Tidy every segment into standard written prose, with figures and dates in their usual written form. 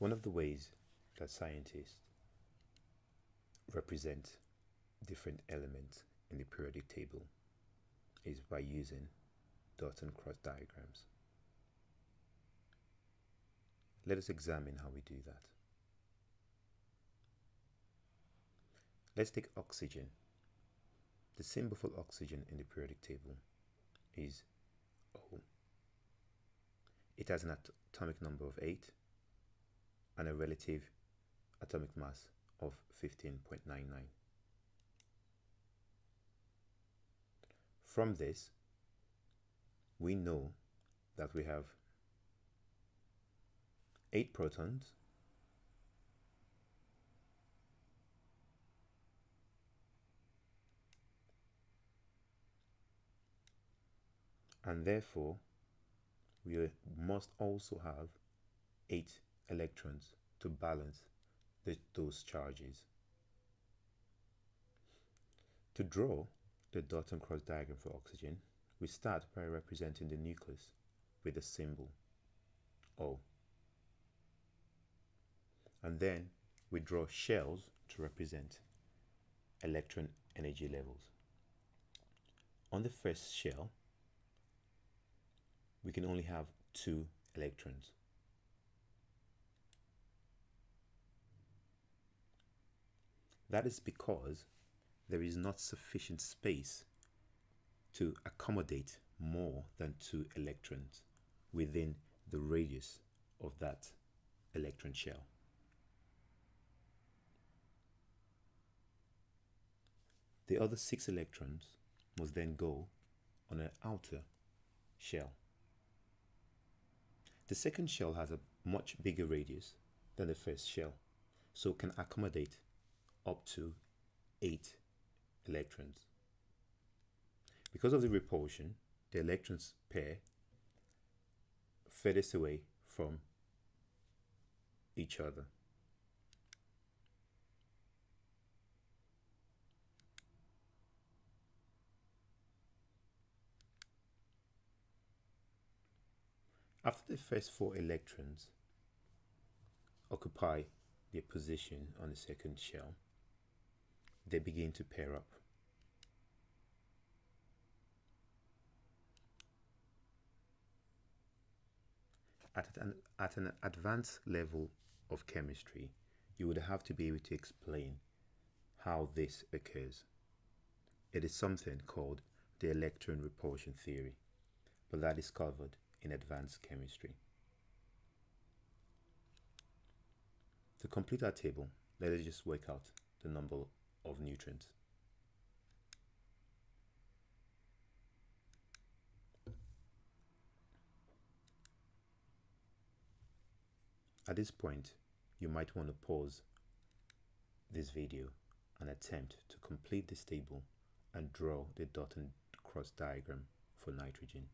One of the ways that scientists represent different elements in the periodic table is by using dot and cross diagrams. Let us examine how we do that. Let's take oxygen. The symbol for oxygen in the periodic table is O. It has an atomic number of 8 and a relative atomic mass of 15.99. From this, we know that we have 8 protons and therefore we must also have 8 electrons to balance those charges. To draw the dot and cross diagram for oxygen, we start by representing the nucleus with the symbol O. And then we draw shells to represent electron energy levels. On the first shell, we can only have 2 electrons. That is because there is not sufficient space to accommodate more than 2 electrons within the radius of that electron shell. The other 6 electrons must then go on an outer shell. The second shell has a much bigger radius than the first shell, so can accommodate up to 8 electrons. Because of the repulsion, the electrons pair furthest away from each other. After the first 4 electrons occupy their position on the second shell, they begin to pair up. At an advanced level of chemistry, you would have to be able to explain how this occurs. It is something called the electron repulsion theory, but that is covered in advanced chemistry. To complete our table, let us just work out the number of neutrons. At this point, you might want to pause this video and attempt to complete this table and draw the dot and cross diagram for nitrogen.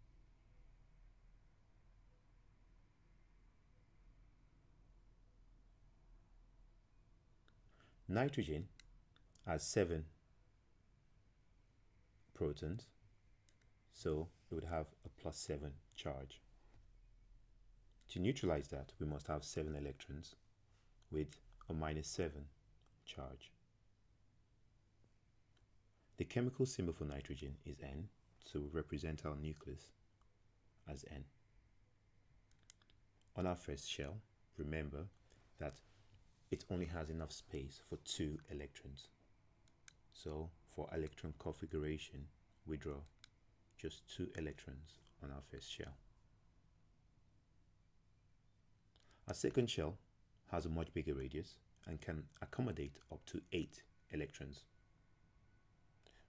Nitrogen has 7 protons, so it would have a +7 charge. To neutralize that, we must have 7 electrons with a -7 charge. The chemical symbol for nitrogen is N, so we represent our nucleus as N. On our first shell, remember that it only has enough space for 2 electrons. So for electron configuration, we draw just 2 electrons on our first shell. Our second shell has a much bigger radius and can accommodate up to 8 electrons.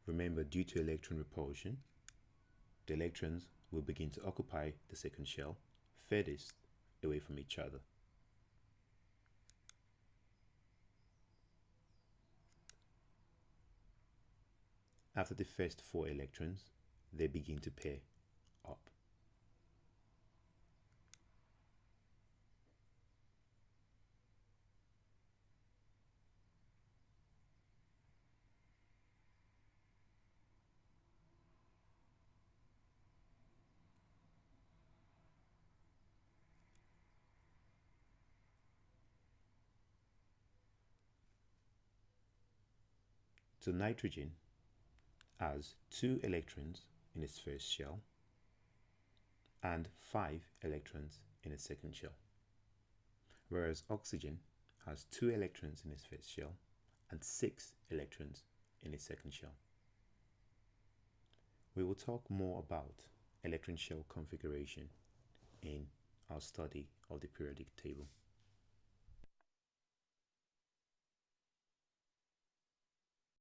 Remember, due to electron repulsion, the electrons will begin to occupy the second shell furthest away from each other. After the first 4 electrons, they begin to pair up. So nitrogen has 2 electrons in its first shell and 5 electrons in its second shell, whereas oxygen has 2 electrons in its first shell and 6 electrons in its second shell. We will talk more about electron shell configuration in our study of the periodic table.